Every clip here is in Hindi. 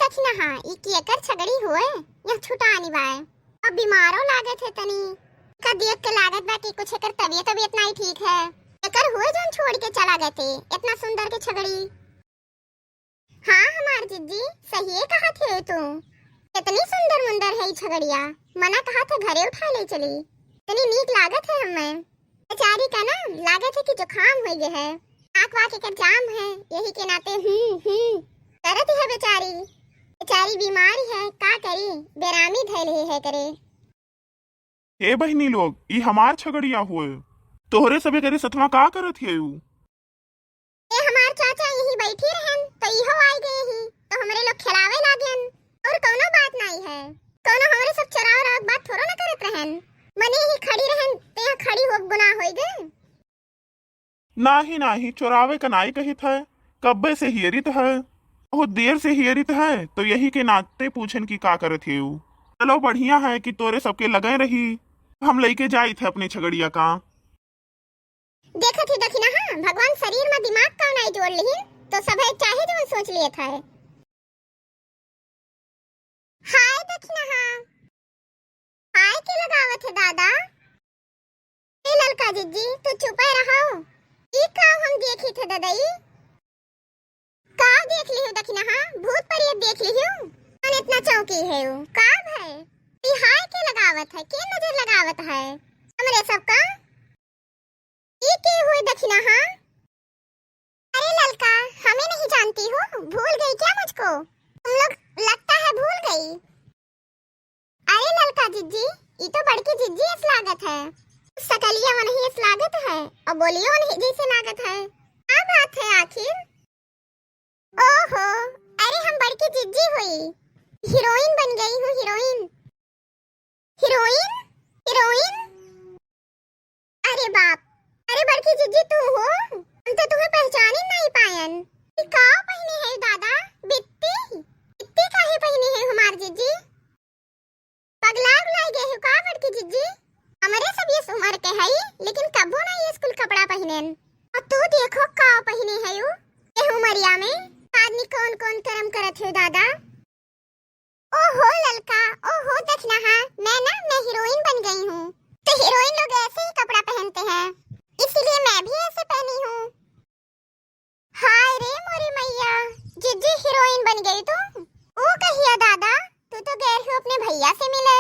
दखना हाँ ई की एकर छगड़ी होए या छुटा निभाए अब बीमारो लागत है तनी का देख के लागत बा कि कुछ एकर तबीयत नहीं ठीक है। एकर हुए जोन छोड़ के चला गए थे इतना सुंदर के छगड़ी। हाँ हमार जिज्जी सही है कहा थे तू, इतनी सुंदर मुंदर है छगड़िया, मना कहा था घरे उठा ले चली, इतनी नीक लागत है हमें। बेचारी का ना लागत है कि जुकाम हो गया है, आँख वाक के जाम है, यही के नाते करत है बेचारी। बेचारी बीमारी है का करी, बेरामी धैल है करे। ए बहनी लोग ई हमार छगड़िया हुए तोहरे सबे करे सतवा का करत है यू। ए हमार चाचा यही बैठी रहन तो इहो आई गए ही तो हमरे लोग खिलावे लागेन और कोनो बात नहीं है, कोनो हमरे सब चराव राव बात थोड़ा ना करत रहन, मने ही खड़ी रहन ते यहाँ खड़ी हो गुनाह होई गए। नाही चोरावे का नाई कहित है, कब्बे से हियरित है, बहुत देर से हियरित है तो यही के नाते पूछन की का करत है यू। चलो बढ़िया है कि तोरे सबके लगे रही, हम लेके जाई थे अपनी छगड़िया का। देखत ही दखिना हाँ भगवान शरीर में दिमाग का नहीं जोड़ ली तो सब है चाहे जो सोच लिए था। हाय दखिना हाँ हाय के लगावत है दादा। ए ललका जिज्जी तू चुप रहो, ई का हम देखी थे ददाई का देख ली हो दखिना हाँ भूत पर ये देख ली हूँ और इतना चौकी है वो का है ई हाय के लगावत है के नजर लगावत है हमरे सबका ई के हुई दखिना हाँ। अरे ललका हमें नहीं जानती हो, भूल गई क्या मुझको, तुम लोग लगता है भूल गई। अरे ललका जिज्जी ये तो बड़की जिज्जी इस लागत है, सकलिया नहीं इस लागत है और बोलियो नहीं जैसे लागत है, क्या बात है आखिर। ओहो अरे हम बड़की जिज्जी हुई, हीरोइन बन गई हूँ, हीरोइन हीरोइन हीरोइन। अरे बाप अरे बड़की जिज्जी तू हो, हम तो तुम्हें पहचान ही नहीं पायन। का पहने है दादा बित्ती बित्ती काहे पहने है हमार जिज्जी, पगला उगला गए हो का बड़की जिज्जी। हमारे सब ये उम्र के है लेकिन कबो ना ये स्कूल कपड़ा पहनेन और तू देखो का पहने है यू ये उमरिया में आदमी कौन कौन कर्म करत है दादा। ओहो ललका ओहो दखना हाँ मैं हीरोइन बन गई हूँ, तो हीरोइन लोग ऐसे ही कपड़ा पहनते हैं इसीलिए मैं भी ऐसे पहनी हूँ। हाय रे मोरी मैया जिज्जी हीरोइन बन गई तू। ओ कहिया दादा तू तो गए हो अपने भैया से मिले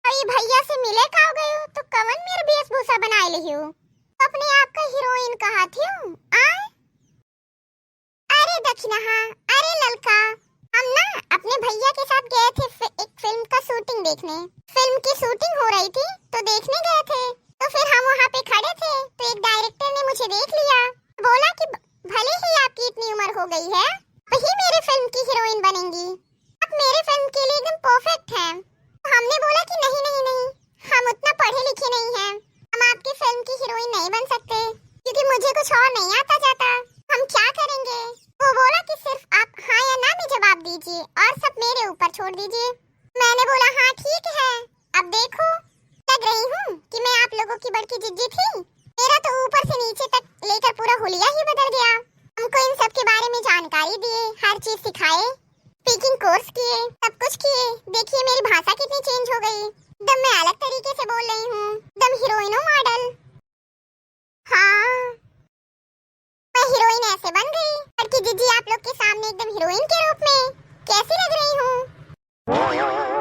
और ये भैया से मिले का हो गए तो कवन मेरे वेशभूषा बनाए ली हो, अपने आप का हीरोइन कहा थी आ। अरे दक्षिणा हाँ अरे ललका हम ना अपने भैया के साथ गए थे एक फिल्म का शूटिंग देखने, फिल्म की शूटिंग हो रही थी तो देखने गए थे, तो फिर हम वहाँ पे खड़े थे तो एक डायरेक्टर ने मुझे देख लिया, बोला कि भले ही आपकी इतनी उम्र हो गई है वही मेरे फिल्म की हीरोइन बनेंगी, आप मेरे फिल्म के लिए एकदम परफेक्ट हैं। तो हमने बोला कि नहीं हम उतना पढ़े लिखे नहीं हैं, हम आपकी फिल्म की हीरोइन नहीं बन सकते क्योंकि मुझे कुछ और नहीं आता जाता, हम क्या करेंगे। वो बोला कि सिर्फ आप हाँ या ना में जवाब दीजिए और सब मेरे ऊपर छोड़ दीजिए। मैंने बोला हाँ ठीक है, अब देखो लग रही हूँ कि मैं आप लोगों की बड़की जिज्जी थी, मेरा तो ऊपर से नीचे तक लेकर पूरा हुलिया ही बदल गया। हमको इन सब के बारे में जानकारी दिए, हर चीज सिखाए, स्पीकिंग कोर्स किए, सब कुछ किए। देखिए मेरी भाषा कितनी चेंज हो गई, एकदम मैं अलग तरीके से बोल रही हूँ, एकदम हीरोइनो मॉडल। हाँ मैं हीरोइन ऐसे बन गई, बड़की जिज्जी आप लोग के सामने एकदम हीरोइन के रूप में कैसी लग रही हूँ।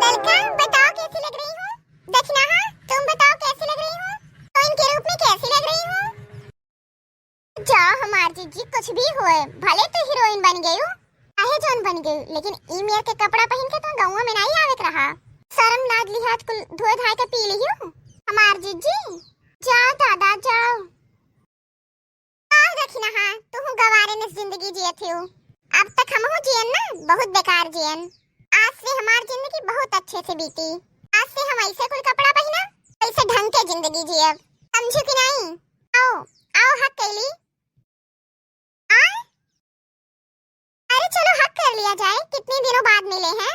ललका बताओ कैसी लग रही हूँ, दक्षिणा हाँ तुम बताओ कैसी लग रही हूँ, हीरोइन के रूप में कैसी लग रही हूँ। जा हमार जिज्जी कुछ भी होए भले तो हीरोइन बन गई हूँ चाहे जोन बन गई, लेकिन ई मेर के कपड़ा पहन के तो गाँव में नहीं आवे रहा, शर्म लाज लिहाज कुल धोए धाए के पी ली हूँ। हमार जिज्जी जाओ दादा जाओ, दक्षिणा हाँ तू गवारे ने जिंदगी जियत हो, अब तक हम हो जियन ना बहुत बेकार जियन, आज से हमार जिंदगी बहुत अच्छे से बीती, आज से हम ऐसे कुल कपड़ा पहना ऐसे ढंग के जिंदगी जियब, समझो कि नहीं। आओ आओ हक कर ली अरे चलो हक कर लिया जाए, कितने दिनों बाद मिले हैं।